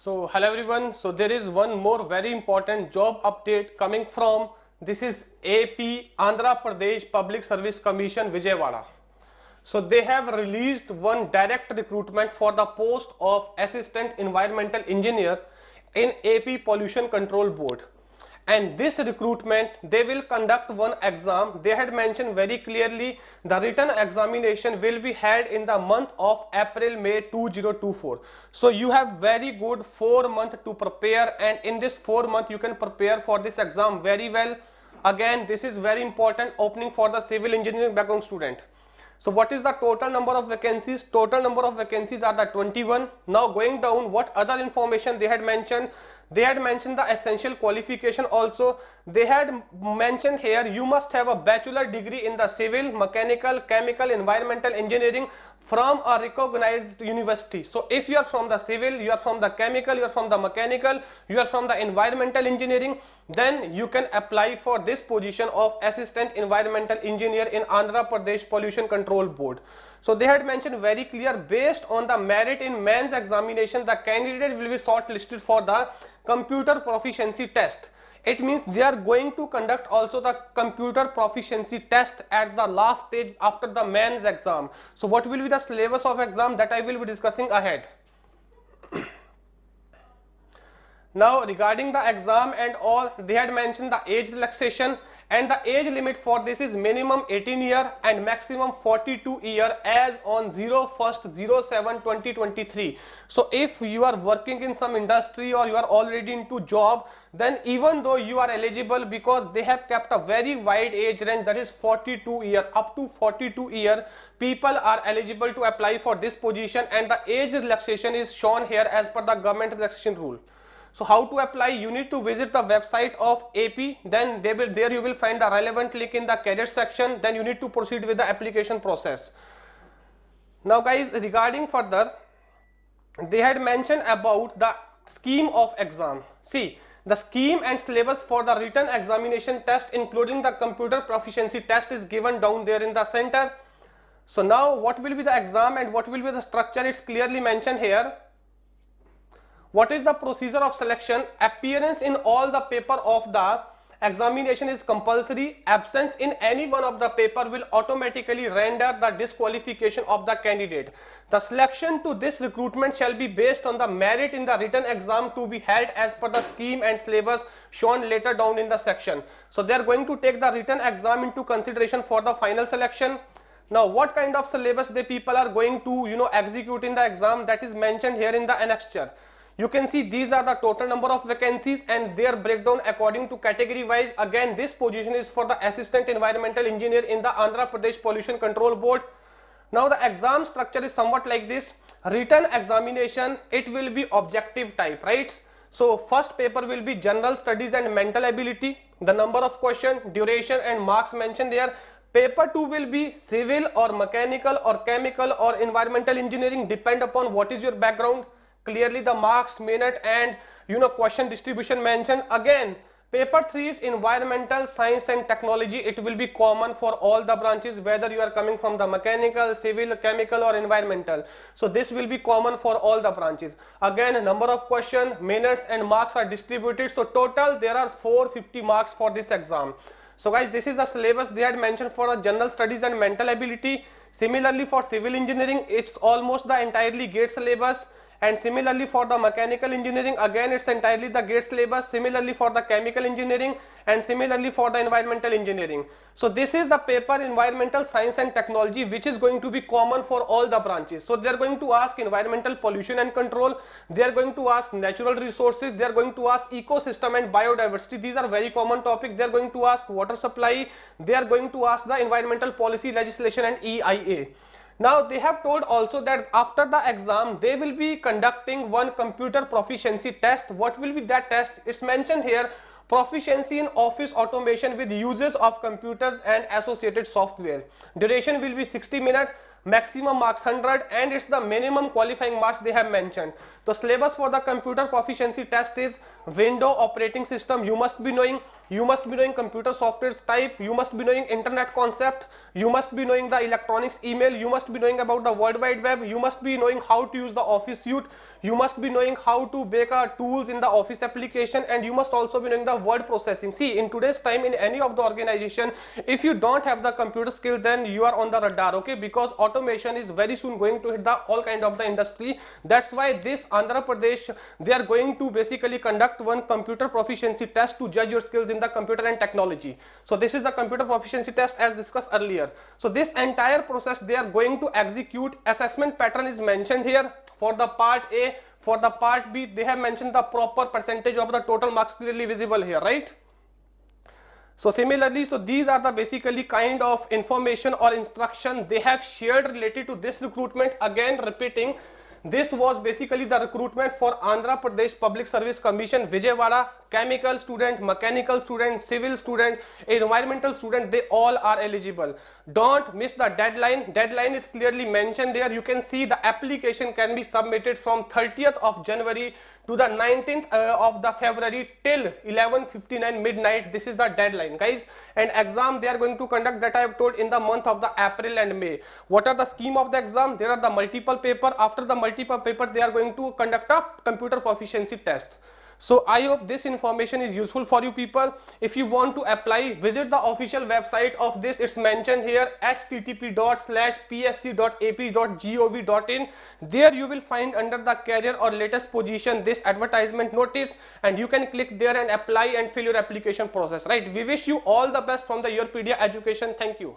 So hello everyone. So there is one more very important job update coming from this is AP Andhra Pradesh Public Service Commission Vijayawada. So they have released one direct recruitment for the post of Assistant Environmental Engineer in AP Pollution Control Board. And this recruitment, they will conduct one exam. They had mentioned very clearly the written examination will be held in the month of April-May 2024. So you have very good 4 months to prepare, and in this 4 months you can prepare for this exam very well. Again, this is very important opening for the civil engineering background student. So what is the total number of vacancies? Total number of vacancies are the 21. Now going down, what other information they had mentioned? They had mentioned the essential qualification also. They had mentioned here you must have a bachelor degree in the civil, mechanical, chemical, environmental engineering from a recognized university. So if you are from the civil, you are from the chemical, you are from the mechanical, you are from the environmental engineering, then you can apply for this position of assistant environmental engineer in Andhra Pradesh Pollution Control Board. So they had mentioned very clear, based on the merit in mains examination, the candidate will be shortlisted for the computer proficiency test. It means they are going to conduct also the computer proficiency test at the last stage after the mains exam. So what will be the syllabus of exam, that I will be discussing ahead. Now regarding the exam and all, they had mentioned the age relaxation, and the age limit for this is minimum 18 year and maximum 42 year as on 01/07/2023. So if you are working in some industry or you are already into job, then even though you are eligible, because they have kept a very wide age range, that is 42 year, up to 42 year people are eligible to apply for this position, and the age relaxation is shown here as per the government relaxation rule. So how to apply? You need to visit the website of AP, then there you will find the relevant link in the cadet section, then you need to proceed with the application process. Now guys, regarding further, they had mentioned about the scheme of exam. See, the scheme and syllabus for the written examination test including the computer proficiency test is given down there in the center. So now what will be the exam and what will be the structure, it's clearly mentioned here. What is the procedure of selection? Appearance in all the paper of the examination is compulsory. Absence in any one of the paper will automatically render the disqualification of the candidate. The selection to this recruitment shall be based on the merit in the written exam to be held as per the scheme and syllabus shown later down in the section. So they are going to take the written exam into consideration for the final selection. Now what kind of syllabus the people are going to execute in the exam, that is mentioned here in the annexure. You can see these are the total number of vacancies and their breakdown according to category wise. Again, this position is for the assistant environmental engineer in the Andhra Pradesh Pollution Control Board. Now the exam structure is somewhat like this. Written examination, it will be objective type, right? So first paper will be general studies and mental ability. The number of question, duration and marks mentioned there. Paper 2 will be civil or mechanical or chemical or environmental engineering, depend upon what is your background. Clearly the marks, minute and question distribution mentioned. Again, paper 3 is environmental science and technology. It will be common for all the branches, whether you are coming from the mechanical, civil, chemical or environmental. So this will be common for all the branches. Again, number of question, minutes and marks are distributed. So total there are 450 marks for this exam. So guys, this is the syllabus they had mentioned for the general studies and mental ability. Similarly for civil engineering, it's almost the entirely GATE syllabus. And similarly for the mechanical engineering, again it's entirely the GATE syllabus. Similarly for the chemical engineering and similarly for the environmental engineering. So this is the paper environmental science and technology, which is going to be common for all the branches. So they are going to ask environmental pollution and control, they are going to ask natural resources, they are going to ask ecosystem and biodiversity. These are very common topics. They are going to ask water supply, they are going to ask the environmental policy legislation and EIA. Now they have told also that after the exam they will be conducting one computer proficiency test. What will be that test? It's mentioned here, proficiency in office automation with uses of computers and associated software. Duration will be 60 minutes, maximum marks 100, and it's the minimum qualifying marks they have mentioned. The syllabus for the computer proficiency test is Windows operating system, you must be knowing. you must be knowing computer software type, you must be knowing internet concept, you must be knowing the electronics email, you must be knowing about the World Wide Web, you must be knowing how to use the Office suite, you must be knowing how to make tools in the Office application, and you must also be knowing the word processing. See, in today's time, in any of the organization, if you don't have the computer skill, then you are on the radar, okay, because automation is very soon going to hit the all kind of the industry. That's why this Andhra Pradesh, they are going to basically conduct one computer proficiency test to judge your skills in the computer and technology. So this is the computer proficiency test as discussed earlier. So this entire process they are going to execute. Assessment pattern is mentioned here for the part A. For the part B, they have mentioned the proper percentage of the total marks clearly visible here, right? So similarly, so these are the basically kind of information or instruction they have shared related to this recruitment. Again repeating, this was basically the recruitment for Andhra Pradesh Public Service Commission, Vijayawada. Chemical student, mechanical student, civil student, environmental student, they all are eligible. Don't miss the deadline. Deadline is clearly mentioned there. You can see the application can be submitted from 30th of January to the 19th of the February till 11:59 midnight. This is the deadline, guys. And exam they are going to conduct, that I have told, in the month of the April and May. What are the scheme of the exam? There are the multiple paper. After the multiple paper, they are going to conduct a computer proficiency test. So I hope this information is useful for you people. If you want to apply, visit the official website of this. It's mentioned here, http://psc.ap.gov.in. There you will find under the career or latest position this advertisement notice, and you can click there and apply and fill your application process, right? We wish you all the best from the YourPedia Education. Thank you.